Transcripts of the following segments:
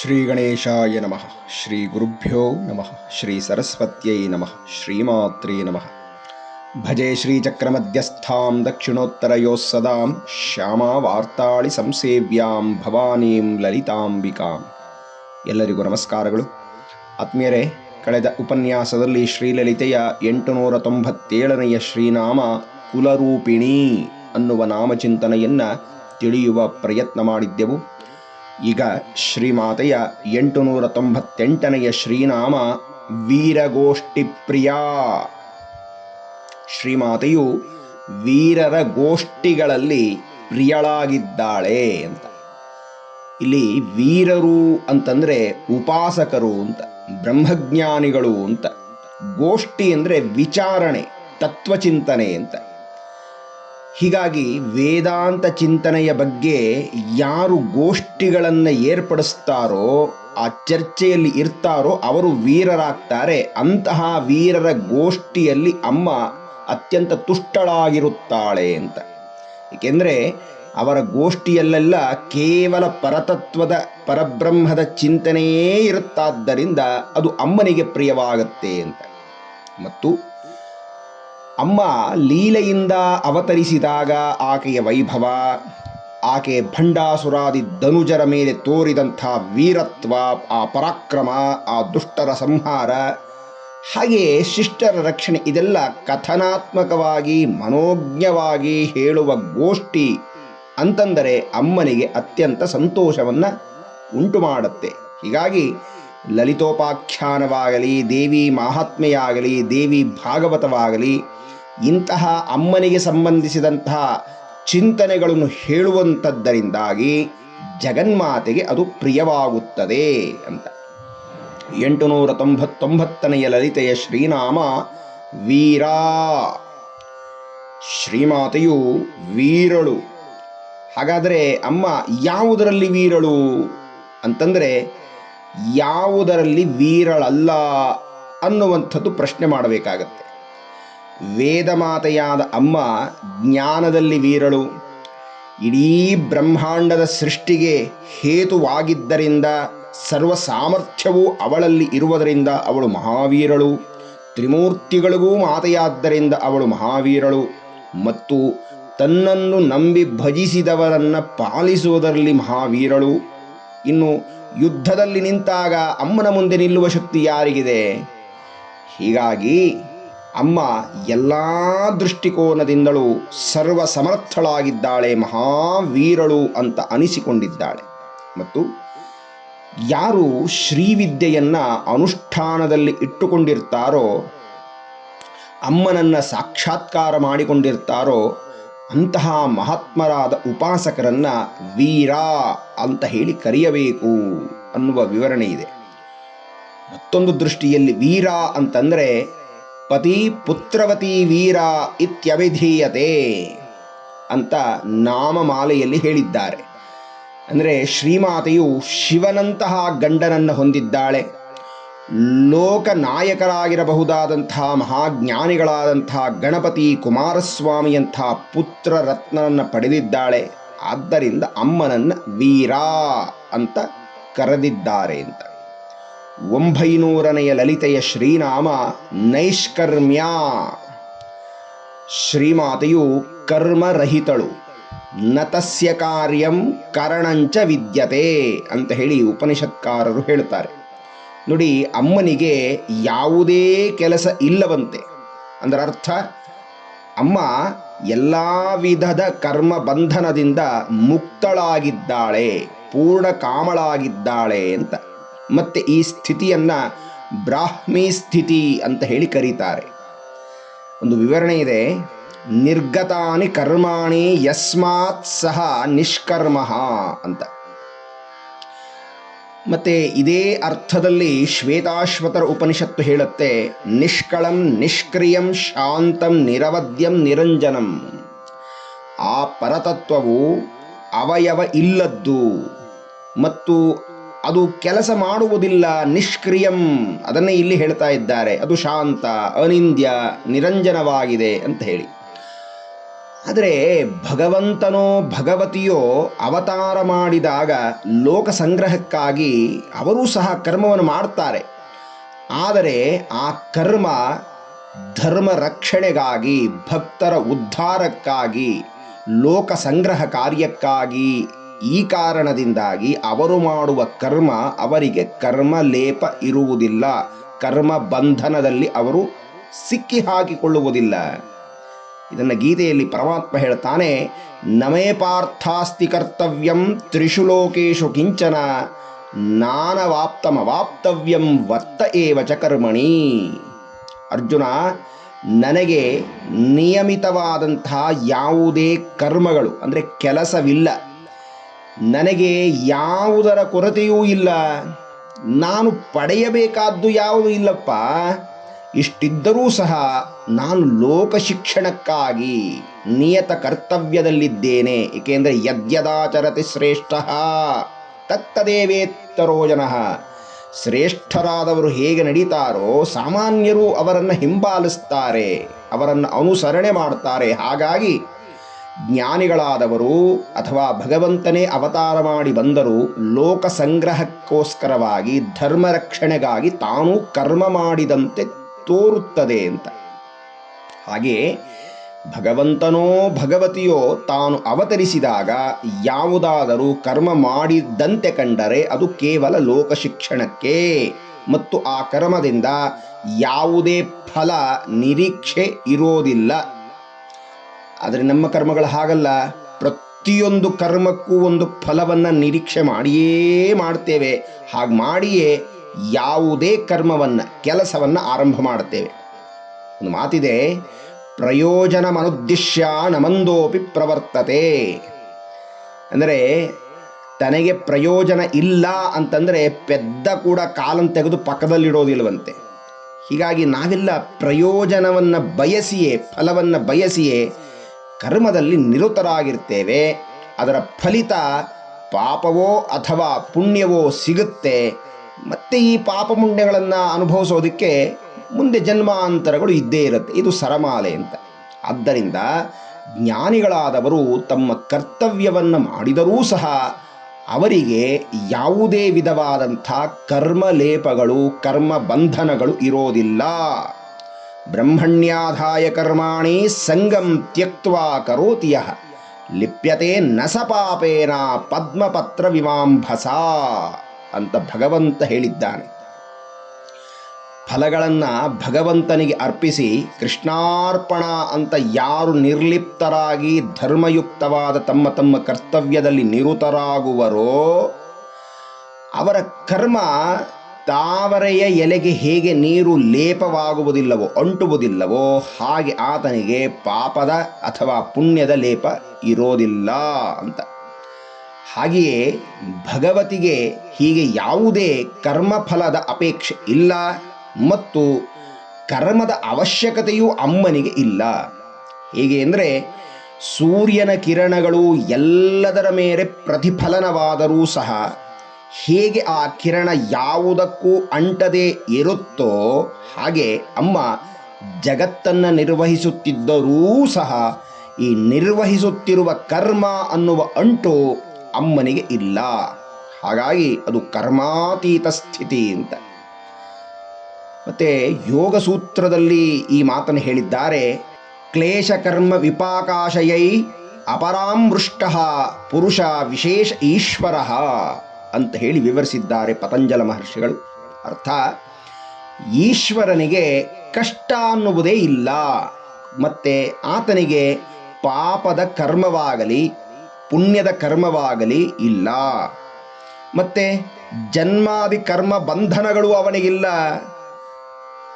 ಶ್ರೀ ಗಣೇಶಾಯ ನಮಃ. ಶ್ರೀ ಗುರುಭ್ಯೋ ನಮಃ. ಶ್ರೀ ಸರಸ್ವತ್ಯೈ ನಮಃ. ಶ್ರೀಮಾತ್ರೇ ನಮಃ. ಭಜೆ ಶ್ರೀಚಕ್ರಮಧ್ಯಸ್ಥಾಂ ದಕ್ಷಿಣೋತ್ತರಯೋಃ ಸದಾಂ ಶ್ಯಾಮಾ ವಾರ್ತಾಳಿ ಸಂಸೇವ್ಯಾಂ ಭವಾನೀಂ ಲಲಿತಾಂಬಿಕಾಂ. ಎಲ್ಲರಿಗೂ ನಮಸ್ಕಾರಗಳು. ಆತ್ಮೀಯರೇ, ಕಳೆದ ಉಪನ್ಯಾಸದಲ್ಲಿ ಶ್ರೀಲಲಿತೆಯ 897ನೆಯ ಶ್ರೀನಾಮ ಕುಲರೂಪಿಣಿ ಅನ್ನುವ ನಾಮಚಿಂತನೆಯನ್ನು ತಿಳಿಯುವ ಪ್ರಯತ್ನ ಮಾಡಿದ್ದೆವು. ಈಗ ಶ್ರೀಮಾತೆಯ 898ನೆಯ ಶ್ರೀನಾಮ ವೀರಗೋಷ್ಠಿಪ್ರಿಯ. ಶ್ರೀಮಾತೆಯು ವೀರರ ಗೋಷ್ಠಿಗಳಲ್ಲಿ ಪ್ರಿಯಳಾಗಿದ್ದಾಳೆ ಅಂತ. ಇಲ್ಲಿ ವೀರರು ಅಂತಂದರೆ ಉಪಾಸಕರು ಅಂತ, ಬ್ರಹ್ಮಜ್ಞಾನಿಗಳು ಅಂತ. ಗೋಷ್ಠಿ ಅಂದರೆ ವಿಚಾರಣೆ, ತತ್ವಚಿಂತನೆ ಅಂತ. ಹೀಗಾಗಿ ವೇದಾಂತ ಚಿಂತನೆಯ ಬಗ್ಗೆ ಯಾರು ಗೋಷ್ಠಿಗಳನ್ನು ಏರ್ಪಡಿಸ್ತಾರೋ, ಆ ಚರ್ಚೆಯಲ್ಲಿ ಇರ್ತಾರೋ ಅವರು ವೀರರಾಗ್ತಾರೆ. ಅಂತಹ ವೀರರ ಗೋಷ್ಠಿಯಲ್ಲಿ ಅಮ್ಮ ಅತ್ಯಂತ ತುಷ್ಟಳಾಗಿರುತ್ತಾಳೆ ಅಂತ. ಏಕೆಂದರೆ ಅವರ ಗೋಷ್ಠಿಯಲ್ಲೆಲ್ಲ ಕೇವಲ ಪರತತ್ವದ ಪರಬ್ರಹ್ಮದ ಚಿಂತನೆಯೇ ಇರುತ್ತಾದ್ದರಿಂದ ಅದು ಅಮ್ಮನಿಗೆ ಪ್ರಿಯವಾಗುತ್ತೆ ಅಂತ. ಮತ್ತು ಅಮ್ಮ ಲೀಲೆಯಿಂದ ಅವತರಿಸಿದಾಗ ಆಕೆಯ ವೈಭವ, ಆಕೆ ಭಂಡಾಸುರಾದಿ ಧನುಜರ ಮೇಲೆ ತೋರಿದಂಥ ವೀರತ್ವ, ಆ ಪರಾಕ್ರಮ, ಆ ದುಷ್ಟರ ಸಂಹಾರ, ಹಾಗೆಯೇ ಶಿಷ್ಟರ ರಕ್ಷಣೆ, ಇದೆಲ್ಲ ಕಥನಾತ್ಮಕವಾಗಿ ಮನೋಜ್ಞವಾಗಿ ಹೇಳುವ ಗೋಷ್ಠಿ ಅಂತಂದರೆ ಅಮ್ಮನಿಗೆ ಅತ್ಯಂತ ಸಂತೋಷವನ್ನು ಉಂಟು ಮಾಡುತ್ತೆ. ಹೀಗಾಗಿ ಲಲಿತೋಪಾಖ್ಯಾನವಾಗಲಿ, ದೇವಿ ಮಹಾತ್ಮೆಯಾಗಲಿ, ದೇವಿ ಭಾಗವತವಾಗಲಿ, ಇಂತಹ ಅಮ್ಮನಿಗೆ ಸಂಬಂಧಿಸಿದಂತಹ ಚಿಂತನೆಗಳನ್ನು ಹೇಳುವಂಥದ್ದರಿಂದಾಗಿ ಜಗನ್ಮಾತೆಗೆ ಅದು ಪ್ರಿಯವಾಗುತ್ತದೆ ಅಂತ. 899ನೆಯ ಲಲಿತೆಯ ಶ್ರೀನಾಮ ವೀರ. ಶ್ರೀಮಾತೆಯು ವೀರಳು. ಹಾಗಾದರೆ ಅಮ್ಮ ಯಾವುದರಲ್ಲಿ ವೀರಳು ಅಂತಂದರೆ ಯಾವುದರಲ್ಲಿ ವೀರಳಲ್ಲ ಅನ್ನುವಂಥದ್ದು ಪ್ರಶ್ನೆ ಮಾಡಬೇಕಾಗತ್ತೆ. ವೇದಮಾತೆಯಾದ ಅಮ್ಮ ಜ್ಞಾನದಲ್ಲಿ ವೀರಳು. ಇಡೀ ಬ್ರಹ್ಮಾಂಡದ ಸೃಷ್ಟಿಗೆ ಹೇತುವಾಗಿದ್ದರಿಂದ, ಸರ್ವ ಸಾಮರ್ಥ್ಯವೂ ಅವಳಲ್ಲಿ ಇರುವುದರಿಂದ ಅವಳು ಮಹಾವೀರಳು. ತ್ರಿಮೂರ್ತಿಗಳಿಗೂ ಮಾತೆಯಾದ್ದರಿಂದ ಅವಳು ಮಹಾವೀರಳು. ಮತ್ತು ತನ್ನನ್ನು ನಂಬಿ ಭಜಿಸಿದವರನ್ನು ಪಾಲಿಸುವುದರಲ್ಲಿ ಮಹಾವೀರಳು. ಇನ್ನು ಯುದ್ಧದಲ್ಲಿ ನಿಂತಾಗ ಅಮ್ಮನ ಮುಂದೆ ನಿಲ್ಲುವ ಶಕ್ತಿ ಯಾರಿಗಿದೆ? ಹೀಗಾಗಿ ಅಮ್ಮ ಎಲ್ಲ ದೃಷ್ಟಿಕೋನದಿಂದಲೂ ಸರ್ವ ಸಮರ್ಥಳಾಗಿದ್ದಾಳೆ, ಮಹಾವೀರಳು ಅಂತ ಅನಿಸಿಕೊಂಡಿದ್ದಾಳೆ. ಮತ್ತು ಯಾರು ಶ್ರೀವಿದ್ಯೆಯನ್ನು ಅನುಷ್ಠಾನದಲ್ಲಿ ಇಟ್ಟುಕೊಂಡಿರ್ತಾರೋ, ಅಮ್ಮನನ್ನು ಸಾಕ್ಷಾತ್ಕಾರ ಮಾಡಿಕೊಂಡಿರ್ತಾರೋ, ಅಂತಹ ಮಹಾತ್ಮರಾದ ಉಪಾಸಕರನ್ನು ವೀರ ಅಂತ ಹೇಳಿ ಕರೆಯಬೇಕು ಅನ್ನುವ ವಿವರಣೆ ಇದೆ. ಮತ್ತೊಂದು ದೃಷ್ಟಿಯಲ್ಲಿ ವೀರ ಅಂತಂದರೆ ಪತಿ ಪುತ್ರವತಿ ವೀರ ಇತ್ಯಭಿಧೀಯತೆ ಅಂತ ನಾಮಮಾಲೆಯಲ್ಲಿ ಹೇಳಿದ್ದಾರೆ. ಅಂದರೆ ಶ್ರೀಮಾತೆಯು ಶಿವನಂತಹ ಗಂಡನನ್ನು ಹೊಂದಿದ್ದಾಳೆ. ಲೋಕನಾಯಕರಾಗಿರಬಹುದಾದಂತಹ ಮಹಾಜ್ಞಾನಿಗಳಾದಂತಹ ಗಣಪತಿ ಕುಮಾರಸ್ವಾಮಿಯಂಥ ಪುತ್ರ ರತ್ನವನ್ನು ಪಡೆದಿದ್ದಾಳೆ. ಆದ್ದರಿಂದ ಅಮ್ಮನನ್ನು ವೀರ ಅಂತ ಕರೆದಿದ್ದಾರೆ ಅಂತ. 900ನೆಯ ಲಲಿತೆಯ ಶ್ರೀನಾಮ ನೈಷ್ಕರ್ಮ್ಯ. ಶ್ರೀಮಾತೆಯು ಕರ್ಮರಹಿತಳು. ನತಸ್ಯ ಕಾರ್ಯಂ ಕರಣಂಚ ವಿದ್ಯತೆ ಅಂತ ಹೇಳಿ ಉಪನಿಷತ್ಕಾರರು ಹೇಳ್ತಾರೆ. ನೋಡಿ, ಅಮ್ಮನಿಗೆ ಯಾವುದೇ ಕೆಲಸ ಇಲ್ಲವಂತೆ. ಅದರ ಅರ್ಥ ಅಮ್ಮ ಎಲ್ಲ ವಿಧದ ಕರ್ಮ ಬಂಧನದಿಂದ ಮುಕ್ತಳಾಗಿದ್ದಾಳೆ, ಪೂರ್ಣ ಕಾಮಳಾಗಿದ್ದಾಳೆ ಅಂತ. ಮತ್ತೆ ಈ ಸ್ಥಿತಿಯನ್ನು ಬ್ರಾಹ್ಮಿ ಸ್ಥಿತಿ ಅಂತ ಹೇಳಿ ಕರೀತಾರೆ. ಒಂದು ವಿವರಣೆ ಇದೆ, ನಿರ್ಗತಾನಿ ಕರ್ಮಾಣಿ ಯಸ್ಮಾತ್ ಸಹ ನಿಷ್ಕರ್ಮ ಅಂತ. ಮತ್ತೆ ಇದೇ ಅರ್ಥದಲ್ಲಿ ಶ್ವೇತಾಶ್ವತರ ಉಪನಿಷತ್ತು ಹೇಳುತ್ತೆ, ನಿಷ್ಕಳಂ ನಿಷ್ಕ್ರಿಯಂ ಶಾಂತಂ ನಿರವದ್ಯಂ ನಿರಂಜನಂ. ಆ ಪರತತ್ವವು ಅವಯವ ಇಲ್ಲದ್ದು ಮತ್ತು ಅದು ಕೆಲಸ ಮಾಡುವುದಿಲ್ಲ, ನಿಷ್ಕ್ರಿಯಂ, ಅದನ್ನೇ ಇಲ್ಲಿ ಹೇಳ್ತಾ ಇದ್ದಾರೆ. ಅದು ಶಾಂತ, ಅನಿಂದ್ಯ, ನಿರಂಜನವಾಗಿದೆ ಅಂತ ಹೇಳಿ. ಆದರೆ ಭಗವಂತನೋ ಭಗವತಿಯೋ ಅವತಾರ ಮಾಡಿದಾಗ ಲೋಕ ಸಂಗ್ರಹಕ್ಕಾಗಿ ಅವರೂ ಸಹ ಕರ್ಮವನ್ನು ಮಾಡ್ತಾರೆ. ಆದರೆ ಆ ಕರ್ಮ ಧರ್ಮ ರಕ್ಷಣೆಗಾಗಿ, ಭಕ್ತರ ಉದ್ಧಾರಕ್ಕಾಗಿ, ಲೋಕ ಸಂಗ್ರಹ ಕಾರ್ಯಕ್ಕಾಗಿ, ಈ ಕಾರಣದಿಂದಾಗಿ ಅವರು ಮಾಡುವ ಕರ್ಮ ಅವರಿಗೆ ಕರ್ಮ ಲೇಪ ಇರುವುದಿಲ್ಲ, ಕರ್ಮ ಬಂಧನದಲ್ಲಿ ಅವರು ಸಿಕ್ಕಿ ಹಾಕಿಕೊಳ್ಳುವುದಿಲ್ಲ. ಇದನ್ನು ಗೀತೆಯಲ್ಲಿ ಪರಮಾತ್ಮ ಹೇಳ್ತಾನೆ, ನಮೇ ಪಾರ್ಥಾಸ್ತಿ ಕರ್ತವ್ಯಂ ತ್ರಿಷು ಲೋಕೇಶು ಕಿಂಚನ ನಾನವಾಪ್ತಮವಾಪ್ತವ್ಯಂ ವರ್ತ ಏವ ಚ ಕರ್ಮಣಿ. ಅರ್ಜುನ, ನನಗೆ ನಿಯಮಿತವಾದಂತಹ ಯಾವುದೇ ಕರ್ಮಗಳು ಅಂದರೆ ಕೆಲಸವಿಲ್ಲ, ನನಗೆ ಯಾವುದರ ಕೊರತೆಯೂ ಇಲ್ಲ, ನಾನು ಪಡೆಯಬೇಕಾದ್ದು ಯಾವುದೂ ಇಲ್ಲಪ್ಪ. ಇಷ್ಟಿದ್ದರೂ ಸಹ ನಾನು ಲೋಕ ಶಿಕ್ಷಣಕ್ಕಾಗಿ ನಿಯತ ಕರ್ತವ್ಯದಲ್ಲಿದ್ದೇನೆ. ಏಕೆಂದರೆ ಯದ್ಯದಾಚರತಿ ಶ್ರೇಷ್ಠ ತತ್ತದೇವೇತ್ತರೋ ಜನಃ. ಶ್ರೇಷ್ಠರಾದವರು ಹೇಗೆ ನಡೀತಾರೋ ಸಾಮಾನ್ಯರು ಅವರನ್ನು ಹಿಂಬಾಲಿಸ್ತಾರೆ, ಅವರನ್ನು ಅನುಸರಣೆ ಮಾಡ್ತಾರೆ. ಹಾಗಾಗಿ ಜ್ಞಾನಿಗಳಾದವರು ಅಥವಾ ಭಗವಂತನೇ ಅವತಾರ ಮಾಡಿ ಬಂದರೂ ಲೋಕ ಸಂಗ್ರಹಕ್ಕೋಸ್ಕರವಾಗಿ, ಧರ್ಮ ರಕ್ಷಣೆಗಾಗಿ ತಾನು ಕರ್ಮ ಮಾಡಿದಂತೆ ತೋರುತ್ತದೆ ಅಂತ. ಹಾಗೆಯೇ ಭಗವಂತನೋ ಭಗವತಿಯೋ ತಾನು ಅವತರಿಸಿದಾಗ ಯಾವುದಾದರೂ ಕರ್ಮ ಮಾಡಿದಂತೆ ಕಂಡರೆ ಅದು ಕೇವಲ ಲೋಕ ಶಿಕ್ಷಣಕ್ಕೆ, ಮತ್ತು ಆ ಕರ್ಮದಿಂದ ಯಾವುದೇ ಫಲ ನಿರೀಕ್ಷೆ ಇರೋದಿಲ್ಲ. ಆದರೆ ನಮ್ಮ ಕರ್ಮಗಳು ಹಾಗಲ್ಲ, ಪ್ರತಿಯೊಂದು ಕರ್ಮಕ್ಕೂ ಒಂದು ಫಲವನ್ನು ನಿರೀಕ್ಷೆ ಮಾಡಿಯೇ ಮಾಡ್ತೇವೆ. ಹಾಗೆ ಮಾಡಿಯೇ ಯಾವುದೇ ಕರ್ಮವನ್ನು, ಕೆಲಸವನ್ನು ಆರಂಭ ಮಾಡುತ್ತೇವೆ. ಒಂದು ಮಾತಿದೆ, ಪ್ರಯೋಜನಮನುದ್ದಿಶ್ಯ ನಮಂದೋಪಿ ಪ್ರವರ್ತತೆ. ಅಂದರೆ ತನಗೆ ಪ್ರಯೋಜನ ಇಲ್ಲ ಅಂತಂದರೆ ಪೆದ್ದ ಕೂಡ ಕಾಲನ್ನು ತೆಗೆದು ಪಕ್ಕದಲ್ಲಿಡೋದಿಲ್ವಂತೆ. ಹೀಗಾಗಿ ನಾವೆಲ್ಲ ಪ್ರಯೋಜನವನ್ನು ಬಯಸಿಯೇ, ಫಲವನ್ನು ಬಯಸಿಯೇ ಕರ್ಮದಲ್ಲಿ ನಿರತರಾಗಿರ್ತೇವೆ. ಅದರ ಫಲಿತ ಪಾಪವೋ ಅಥವಾ ಪುಣ್ಯವೋ ಸಿಗುತ್ತೆ. ಮತ್ತು ಈ ಪಾಪ ಪುಣ್ಯಗಳನ್ನು ಅನುಭವಿಸೋದಕ್ಕೆ ಮುಂದೆ ಜನ್ಮಾಂತರಗಳು ಇದ್ದೇ ಇರುತ್ತೆ. ಇದು ಸರಮಾಲೆ ಅಂತ. ಆದ್ದರಿಂದ ಜ್ಞಾನಿಗಳಾದವರು ತಮ್ಮ ಕರ್ತವ್ಯವನ್ನು ಮಾಡಿದರೂ ಸಹ ಅವರಿಗೆ ಯಾವುದೇ ವಿಧವಾದಂಥ ಕರ್ಮಲೇಪಗಳು, ಕರ್ಮ ಬಂಧನಗಳು ಇರೋದಿಲ್ಲ. ಬ್ರಹ್ಮಣ್ಯಾಧಾಯ ಕರ್ಮಾಣಿ ಸಂಗಂ ತ್ಯಕ್ತ್ವಾ ಕರೋತಿ ಯಃ ಲಿಪ್ಯತೆ ನ ಸ ಪಾಪೇನ ಪದ್ಮಪತ್ರ ವಿಮಾಂಭಸ ಅಂತ ಭಗವಂತ ಹೇಳಿದ್ದಾನೆ. ಫಲಗಳನ್ನು ಭಗವಂತನಿಗೆ ಅರ್ಪಿಸಿ ಕೃಷ್ಣಾರ್ಪಣ ಅಂತ ಯಾರು ನಿರ್ಲಿಪ್ತರಾಗಿ ಧರ್ಮಯುಕ್ತವಾದ ತಮ್ಮ ತಮ್ಮ ಕರ್ತವ್ಯದಲ್ಲಿ ನಿರತರಾಗುವರೋ ಅವರ ಕರ್ಮ ತಾವರೆಯ ಎಲೆಗೆ ಹೇಗೆ ನೀರು ಲೇಪವಾಗುವುದಿಲ್ಲವೋ, ಅಂಟುವುದಿಲ್ಲವೋ, ಹಾಗೆ ಆತನಿಗೆ ಪಾಪದ ಅಥವಾ ಪುಣ್ಯದ ಲೇಪ ಇರೋದಿಲ್ಲ ಅಂತ. ಹಾಗೆಯೇ ಭಗವತಿಗೆ ಹೀಗೆ ಯಾವುದೇ ಕರ್ಮಫಲದ ಅಪೇಕ್ಷೆ ಇಲ್ಲ, ಮತ್ತು ಕರ್ಮದ ಅವಶ್ಯಕತೆಯೂ ಅಮ್ಮನಿಗೆ ಇಲ್ಲ. ಹೇಗೆ ಅಂದರೆ ಸೂರ್ಯನ ಕಿರಣಗಳು ಎಲ್ಲದರ ಮೇಲೆ ಪ್ರತಿಫಲನವಾದರೂ ಸಹ ಹೇಗೆ ಆ ಕಿರಣ ಯಾವುದಕ್ಕೂ ಅಂಟದೇ ಇರುತ್ತೋ ಹಾಗೆ ಅಮ್ಮ ಜಗತ್ತನ್ನು ನಿರ್ವಹಿಸುತ್ತಿದ್ದರೂ ಸಹ ಈ ನಿರ್ವಹಿಸುತ್ತಿರುವ ಕರ್ಮ ಅನ್ನುವ ಅಂಟು ಅಮ್ಮನಿಗೆ ಇಲ್ಲ. ಹಾಗಾಗಿ ಅದು ಕರ್ಮಾತೀತ ಸ್ಥಿತಿ ಅಂತ. ಮತ್ತು ಯೋಗ ಸೂತ್ರದಲ್ಲಿ ಈ ಮಾತನ್ನು ಹೇಳಿದ್ದಾರೆ, ಕ್ಲೇಶ ಕರ್ಮ ವಿಪಾಕಾಶಯೈ ಅಪರಾಮೃಷ್ಟ ಪುರುಷ ವಿಶೇಷ ಈಶ್ವರ ಅಂತ ಹೇಳಿ ವಿವರಿಸಿದ್ದಾರೆ ಪತಂಜಲ ಮಹರ್ಷಿಗಳು. ಅರ್ಥ, ಈಶ್ವರನಿಗೆ ಕಷ್ಟ ಅನ್ನುವುದೇ ಇಲ್ಲ, ಮತ್ತು ಆತನಿಗೆ ಪಾಪದ ಕರ್ಮವಾಗಲಿ ಪುಣ್ಯದ ಕರ್ಮವಾಗಲಿ ಇಲ್ಲ, ಮತ್ತು ಜನ್ಮಾದಿ ಕರ್ಮ ಬಂಧನಗಳು ಅವನಿಗಿಲ್ಲ.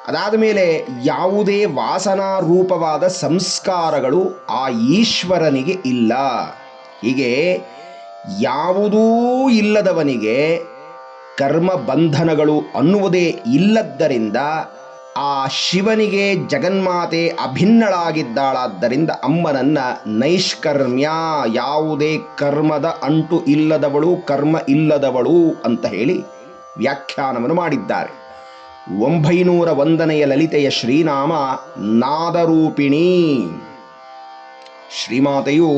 ಅದಾದ ಮೇಲೆ ಯಾವುದೇ ವಾಸನಾ ರೂಪವಾದ ಸಂಸ್ಕಾರಗಳು ಆ ಈಶ್ವರನಿಗೆ ಇಲ್ಲ. ಹೀಗೆ ಯಾವುದೂ ಇಲ್ಲದವನಿಗೆ ಕರ್ಮ ಬಂಧನಗಳು ಅನ್ನುವುದೇ ಇಲ್ಲದ್ದರಿಂದ ಆ ಶಿವನಿಗೆ ಜಗನ್ಮಾತೆ ಅಭಿನ್ನಳಾಗಿದ್ದಾಳಾದ್ದರಿಂದ ಅಮ್ಮನನ್ನು ನೈಷ್ಕರ್ಮ್ಯ, ಯಾವುದೇ ಕರ್ಮದ ಅಂಟು ಇಲ್ಲದವಳು, ಕರ್ಮ ಇಲ್ಲದವಳು ಅಂತ ಹೇಳಿ ವ್ಯಾಖ್ಯಾನವನ್ನು ಮಾಡಿದ್ದಾರೆ. 901ನೇ ಲಲಿತೆಯ ಶ್ರೀನಾಮ ನಾದರೂಪಿಣಿ. ಶ್ರೀಮಾತೆಯು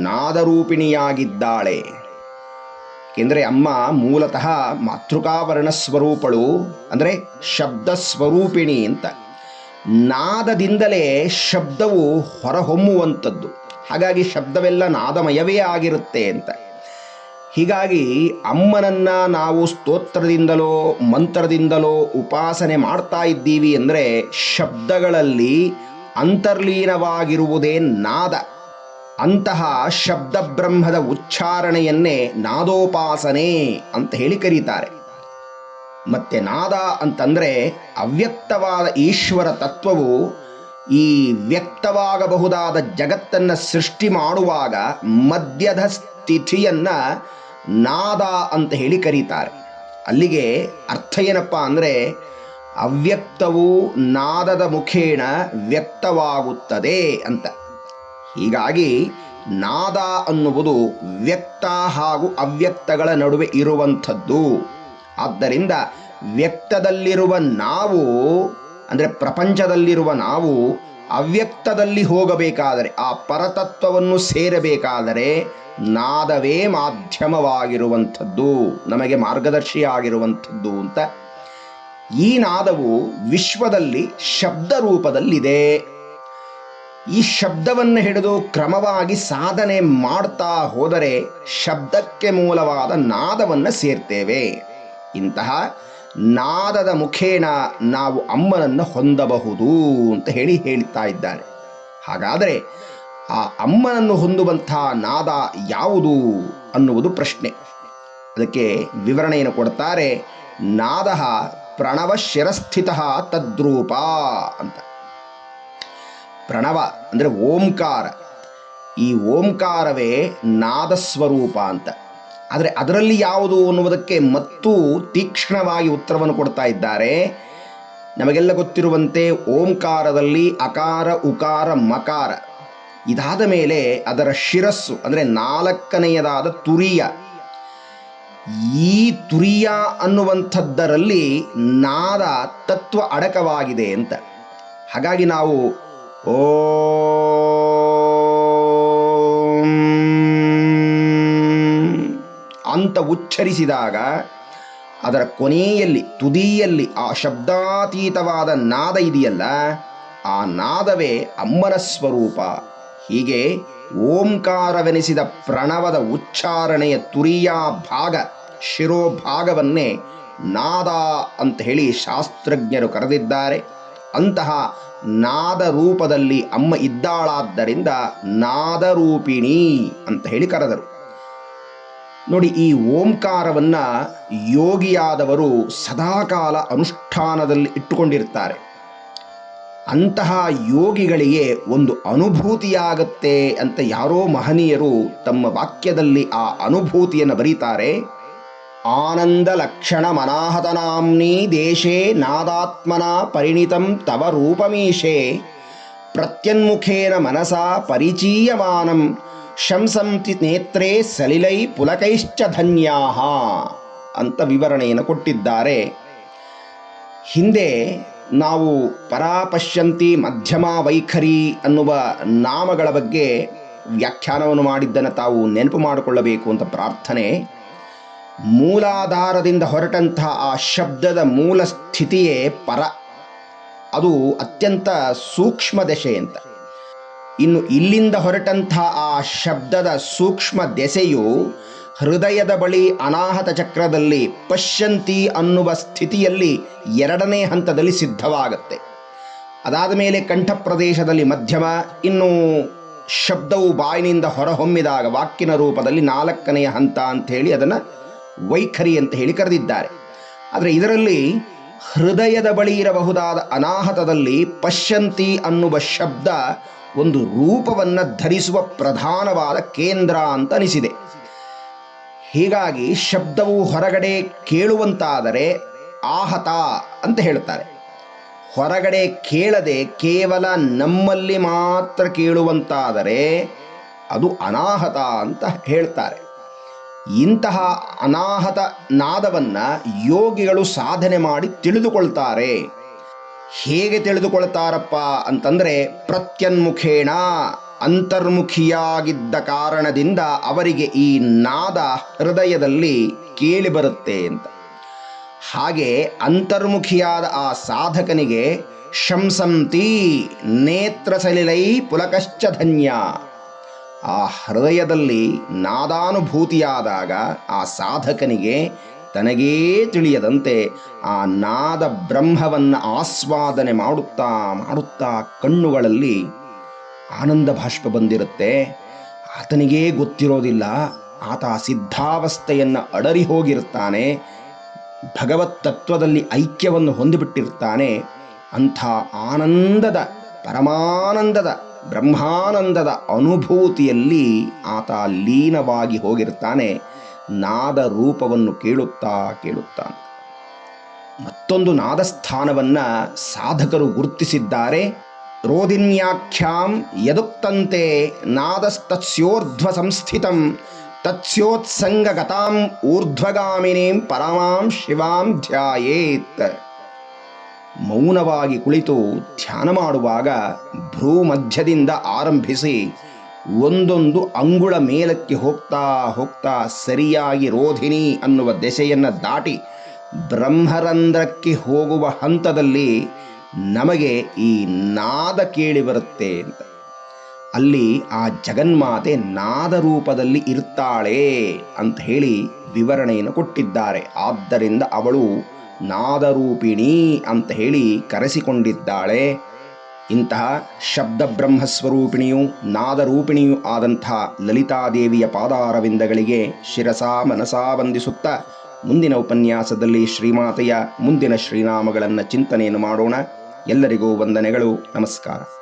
ನಾದರೂಪಿಣಿಯಾಗಿದ್ದಾಳೆ. ಏಕೆಂದರೆ ಅಮ್ಮ ಮೂಲತಃ ಮಾತೃಕಾವರ್ಣ ಸ್ವರೂಪಳು, ಅಂದರೆ ಶಬ್ದ ಸ್ವರೂಪಿಣಿ ಅಂತ. ನಾದದಿಂದಲೇ ಶಬ್ದವು ಹೊರಹೊಮ್ಮುವಂಥದ್ದು. ಹಾಗಾಗಿ ಶಬ್ದವೆಲ್ಲ ನಾದಮಯವೇ ಆಗಿರುತ್ತೆ ಅಂತ. ಹೀಗಾಗಿ ಅಮ್ಮನನ್ನು ನಾವು ಸ್ತೋತ್ರದಿಂದಲೋ ಮಂತ್ರದಿಂದಲೋ ಉಪಾಸನೆ ಮಾಡ್ತಾ ಇದ್ದೀವಿ ಅಂದರೆ ಶಬ್ದಗಳಲ್ಲಿ ಅಂತರ್ಲೀನವಾಗಿರುವುದೇ ನಾದ. ಅಂತಹ ಶಬ್ದ ಬ್ರಹ್ಮದ ಉಚ್ಚಾರಣೆಯನ್ನೇ ನಾದೋಪಾಸನೆ ಅಂತ ಹೇಳಿ ಕರೀತಾರೆ. ಮತ್ತೆ ನಾದ ಅಂತಂದರೆ ಅವ್ಯಕ್ತವಾದ ಈಶ್ವರ ತತ್ವವು ಈ ವ್ಯಕ್ತವಾಗಬಹುದಾದ ಜಗತ್ತನ್ನು ಸೃಷ್ಟಿ ಮಾಡುವಾಗ ಮಧ್ಯದ ಸ್ಥಿತಿಯನ್ನು ನಾದ ಅಂತ ಹೇಳಿ ಕರೀತಾರೆ. ಅಲ್ಲಿಗೆ ಅರ್ಥ ಏನಪ್ಪ ಅಂದರೆ ಅವ್ಯಕ್ತವು ನಾದದ ಮುಖೇನ ವ್ಯಕ್ತವಾಗುತ್ತದೆ ಅಂತ. ಹೀಗಾಗಿ ನಾದ ಅನ್ನುವುದು ವ್ಯಕ್ತ ಹಾಗೂ ಅವ್ಯಕ್ತಗಳ ನಡುವೆ ಇರುವಂಥದ್ದು. ಆದ್ದರಿಂದ ವ್ಯಕ್ತದಲ್ಲಿರುವ ನಾವು ಅಂದರೆ ಪ್ರಪಂಚದಲ್ಲಿರುವ ನಾವು ಅವ್ಯಕ್ತದಲ್ಲಿ ಹೋಗಬೇಕಾದರೆ, ಆ ಪರತತ್ವವನ್ನು ಸೇರಬೇಕಾದರೆ ನಾದವೇ ಮಾಧ್ಯಮವಾಗಿರುವಂಥದ್ದು, ನಮಗೆ ಮಾರ್ಗದರ್ಶಿ ಆಗಿರುವಂಥದ್ದು ಅಂತ. ಈ ನಾದವು ವಿಶ್ವದಲ್ಲಿ ಶಬ್ದ ರೂಪದಲ್ಲಿದೆ. ಈ ಶಬ್ದವನ್ನು ಹಿಡಿದು ಕ್ರಮವಾಗಿ ಸಾಧನೆ ಮಾಡ್ತಾ ಹೋದರೆ ಶಬ್ದಕ್ಕೆ ಮೂಲವಾದ ನಾದವನ್ನು ಸೇರ್ತೇವೆ. ಇಂತಹ ನಾದದ ಮುಖೇನ ನಾವು ಅಮ್ಮನನ್ನು ಹೊಂದಬಹುದು ಅಂತ ಹೇಳ್ತಾ ಇದ್ದಾರೆ. ಹಾಗಾದರೆ ಆ ಅಮ್ಮನನ್ನು ಹೊಂದುವಂತಹ ನಾದ ಯಾವುದು ಅನ್ನುವುದು ಪ್ರಶ್ನೆ. ಅದಕ್ಕೆ ವಿವರಣೆಯನ್ನು ಕೊಡ್ತಾರೆ. ನಾದ ಪ್ರಣವ ಶಿರಸ್ಥಿತ ತದ್ರೂಪ ಅಂತ. ಪ್ರಣವ ಅಂದರೆ ಓಂಕಾರ. ಈ ಓಂಕಾರವೇ ನಾದಸ್ವರೂಪ ಅಂತ. ಆದರೆ ಅದರಲ್ಲಿ ಯಾವುದು ಅನ್ನುವುದಕ್ಕೆ ಮತ್ತೂ ತೀಕ್ಷ್ಣವಾಗಿ ಉತ್ತರವನ್ನು ಕೊಡ್ತಾ ಇದ್ದಾರೆ. ನಮಗೆಲ್ಲ ಗೊತ್ತಿರುವಂತೆ ಓಂಕಾರದಲ್ಲಿ ಅಕಾರ ಉಕಾರ ಮಕಾರ, ಇದಾದ ಮೇಲೆ ಅದರ ಶಿರಸ್ಸು ಅಂದರೆ ನಾಲ್ಕನೆಯದಾದ ತುರಿಯ, ಈ ತುರಿಯ ಅನ್ನುವಂಥದ್ದರಲ್ಲಿ ನಾದ ತತ್ವ ಅಡಕವಾಗಿದೆ ಅಂತ. ಹಾಗಾಗಿ ನಾವು ಓಂ ಅಂತ ಉಚ್ಚರಿಸಿದಾಗ ಅದರ ಕೊನೆಯಲ್ಲಿ ತುದಿಯಲ್ಲಿ ಆ ಶಬ್ದಾತೀತವಾದ ನಾದ ಇದೆಯಲ್ಲ, ಆ ನಾದವೇ ಅಮ್ಮನ ಸ್ವರೂಪ. ಹೀಗೆ ಓಂಕಾರವೆನಿಸಿದ ಪ್ರಣವದ ಉಚ್ಚಾರಣೆಯ ತುರಿಯ ಭಾಗ, ಶಿರೋಭಾಗವನ್ನೇ ನಾದ ಅಂತ ಹೇಳಿ ಶಾಸ್ತ್ರಜ್ಞರು ಕರೆದಿದ್ದಾರೆ. ಅಂತಹ ನಾದ ರೂಪದಲ್ಲಿ ಅಮ್ಮ ಇದ್ದಾಳಾದ್ದರಿಂದ ನಾದರೂಪಿಣಿ ಅಂತ ಹೇಳಿ ಕರೆದರು. ನೋಡಿ, ಈ ಓಂಕಾರವನ್ನು ಯೋಗಿಯಾದವರು ಸದಾಕಾಲ ಅನುಷ್ಠಾನದಲ್ಲಿ ಇಟ್ಟುಕೊಂಡಿರ್ತಾರೆ. ಅಂತಹ ಯೋಗಿಗಳಿಗೆ ಒಂದು ಅನುಭೂತಿಯಾಗತ್ತೆ ಅಂತ ಯಾರೋ ಮಹನೀಯರು ತಮ್ಮ ವಾಕ್ಯದಲ್ಲಿ ಆ ಅನುಭೂತಿಯನ್ನು ಬರೀತಾರೆ. ಆನಂದ ಲಕ್ಷಣ ಮನಾಹತನಾಮ್ನಿ ದೇಶೇ ನಾದಾತ್ಮನ ಪರಿಣಿತಂ ತವ ರೂಪಮೀಶೆ ಪ್ರತ್ಯನ್ಮುಖೇನ ಮನಸಾ ಪರಿಚೀಯಮಾನಂ ಶಂಸಂತಿ ನೇತ್ರೇ ಸಲಿಲೈ ಪುಲಕೈಶ್ಚ ಧನ್ಯಾಹ ಅಂತ ವಿವರಣೆಯನ್ನು ಕೊಟ್ಟಿದ್ದಾರೆ. ಹಿಂದೆ ನಾವು ಪರಾಪಶ್ಯಂತಿ ಮಧ್ಯಮ ವೈಖರಿ ಅನ್ನುವ ನಾಮಗಳ ಬಗ್ಗೆ ವ್ಯಾಖ್ಯಾನವನ್ನು ಮಾಡಿದ್ದನ್ನು ತಾವು ನೆನಪು ಮಾಡಿಕೊಳ್ಳಬೇಕು ಅಂತ ಪ್ರಾರ್ಥನೆ. ಮೂಲಾಧಾರದಿಂದ ಹೊರಟಂತಹ ಆ ಶಬ್ದದ ಮೂಲ ಸ್ಥಿತಿಯೇ ಪರ, ಅದು ಅತ್ಯಂತ ಸೂಕ್ಷ್ಮ ದೆಸೆ ಅಂತ. ಇನ್ನು ಇಲ್ಲಿಂದ ಹೊರಟಂತಹ ಆ ಶಬ್ದದ ಸೂಕ್ಷ್ಮ ದೆಸೆಯು ಹೃದಯದ ಬಳಿ ಅನಾಹತ ಚಕ್ರದಲ್ಲಿ ಪಶ್ಯಂತಿ ಅನ್ನುವ ಸ್ಥಿತಿಯಲ್ಲಿ ಎರಡನೇ ಹಂತದಲ್ಲಿ ಸಿದ್ಧವಾಗುತ್ತೆ. ಅದಾದ ಮೇಲೆ ಕಂಠ ಪ್ರದೇಶದಲ್ಲಿ ಮಧ್ಯಮ, ಇನ್ನು ಶಬ್ದವು ಬಾಯಿನಿಂದ ಹೊರಹೊಮ್ಮಿದಾಗ ವಾಕ್ಯನ ರೂಪದಲ್ಲಿ ನಾಲ್ಕನೆಯ ಹಂತ ಅಂಥೇಳಿ ಅದನ್ನು ವೈಖರಿ ಅಂತ ಹೇಳಿ ಕರೆದಿದ್ದಾರೆ. ಆದರೆ ಇದರಲ್ಲಿ ಹೃದಯದ ಬಳಿ ಇರಬಹುದಾದ ಅನಾಹತದಲ್ಲಿ ಪಶ್ಯಂತಿ ಅನ್ನುವ ಶಬ್ದ ಒಂದು ರೂಪವನ್ನು ಧರಿಸುವ ಪ್ರಧಾನವಾದ ಕೇಂದ್ರ ಅಂತ ಅನಿಸಿದೆ. ಹೀಗಾಗಿ ಶಬ್ದವು ಹೊರಗಡೆ ಕೇಳುವಂತಾದರೆ ಆಹತ ಅಂತ ಹೇಳ್ತಾರೆ. ಹೊರಗಡೆ ಕೇಳದೆ ಕೇವಲ ನಮ್ಮಲ್ಲಿ ಮಾತ್ರ ಕೇಳುವಂತಾದರೆ ಅದು ಅನಾಹತ ಅಂತ ಹೇಳ್ತಾರೆ. ಇಂತಹ ಅನಾಹತ ನಾದವನ್ನು ಯೋಗಿಗಳು ಸಾಧನೆ ಮಾಡಿ ತಿಳಿದುಕೊಳ್ತಾರೆ. ಹೇಗೆ ತಿಳಿದುಕೊಳ್ತಾರಪ್ಪ ಅಂತಂದರೆ ಪ್ರತ್ಯನ್ಮುಖೇಣ ಅಂತರ್ಮುಖಿಯಾಗಿದ್ದ ಕಾರಣದಿಂದ ಅವರಿಗೆ ಈ ನಾದ ಹೃದಯದಲ್ಲಿ ಕೇಳಿಬರುತ್ತೆ ಅಂತ. ಹಾಗೆ ಅಂತರ್ಮುಖಿಯಾದ ಆ ಸಾಧಕನಿಗೆ ಶಂಸಂತಿ ನೇತ್ರ ಸಲಿಲೈ ಪುಲಕಶ್ಚ ಧನ್ಯ. ಆ ಹೃದಯದಲ್ಲಿ ನಾದಾನುಭೂತಿಯಾದಾಗ ಆ ಸಾಧಕನಿಗೆ ತನಗೇ ತಿಳಿಯದಂತೆ ಆ ನಾದ ಬ್ರಹ್ಮವನ್ನು ಆಸ್ವಾದನೆ ಮಾಡುತ್ತಾ ಮಾಡುತ್ತಾ ಕಣ್ಣುಗಳಲ್ಲಿ ಆನಂದ ಬಾಷ್ಪ ಬಂದಿರುತ್ತೆ. ಆತನಿಗೇ ಗೊತ್ತಿರೋದಿಲ್ಲ, ಆತ ಸಿದ್ಧಾವಸ್ಥೆಯನ್ನು ಅಡರಿ ಹೋಗಿರುತ್ತಾನೆ, ಭಗವತ್ ತತ್ವದಲ್ಲಿ ಐಕ್ಯವನ್ನು ಹೊಂದಿಬಿಟ್ಟಿರ್ತಾನೆ. ಅಂಥ ಆನಂದದ, ಪರಮಾನಂದದ, ಬ್ರಹ್ಮಾನಂದದ ಅನುಭೂತಿಯಲ್ಲಿ ಆತ ಲೀನವಾಗಿ ಹೋಗಿರ್ತಾನೆ. ನಾದ ರೂಪವನ್ನು ಕೇಳುತ್ತಾ ಕೇಳುತ್ತಾನೆ. ಮತ್ತೊಂದು ನಾದಸ್ಥಾನವನ್ನು ಸಾಧಕರು ಗುರುತಿಸಿದ್ದಾರೆ. ರೋಧಿನ್ಯಾಖ್ಯಾಂ ಯದುಕ್ತಂತೆ ನಾದಸ್ತಸ್ಯೋರ್ಧ್ವ ಸಂಸ್ಥಿತಂ ತತ್ಸ್ಯೋತ್ಸಂಗಗತಾಂ ಊರ್ಧ್ವಗಾಮಿನೀಂ ಪರಮಾಂ ಶಿವಾಂ ಧ್ಯಾಯೇತ್. ಮೌನವಾಗಿ ಕುಳಿತು ಧ್ಯಾನ ಮಾಡುವಾಗ ಭ್ರೂ ಮಧ್ಯದಿಂದ ಆರಂಭಿಸಿ ಒಂದೊಂದು ಅಂಗುಳ ಮೇಲಕ್ಕೆ ಹೋಗ್ತಾ ಹೋಗ್ತಾ ಸರಿಯಾಗಿ ರೋಧಿನಿ ಅನ್ನುವ ದೆಸೆಯನ್ನು ದಾಟಿ ಬ್ರಹ್ಮರಂಧ್ರಕ್ಕೆ ಹೋಗುವ ಹಂತದಲ್ಲಿ ನಮಗೆ ಈ ನಾದ ಕೇಳಿ ಬರುತ್ತೆ ಅಂತ. ಅಲ್ಲಿ ಆ ಜಗನ್ಮಾತೆ ನಾದ ರೂಪದಲ್ಲಿ ಇರ್ತಾಳೆ ಅಂತ ಹೇಳಿ ವಿವರಣೆಯನ್ನು ಕೊಟ್ಟಿದ್ದಾರೆ. ಆದ್ದರಿಂದ ಅವಳು ನಾದರೂಪಿಣಿ ಅಂತ ಹೇಳಿ ಕರೆಸಿಕೊಂಡಿದ್ದಾಳೆ. ಇಂತಹ ಶಬ್ದ ಬ್ರಹ್ಮಸ್ವರೂಪಿಣಿಯೂ ನಾದರೂಪಿಣಿಯೂ ಆದಂಥ ಲಲಿತಾದೇವಿಯ ಪಾದಾರವಿಂದಗಳಿಗೆ ಶಿರಸಾ ಮನಸಾ ವಂದಿಸುತ್ತಾ ಮುಂದಿನ ಉಪನ್ಯಾಸದಲ್ಲಿ ಶ್ರೀಮಾತೆಯ ಮುಂದಿನ ಶ್ರೀನಾಮಗಳನ್ನು ಚಿಂತನೆಯನ್ನು ಮಾಡೋಣ. ಎಲ್ಲರಿಗೂ ವಂದನೆಗಳು. ನಮಸ್ಕಾರ.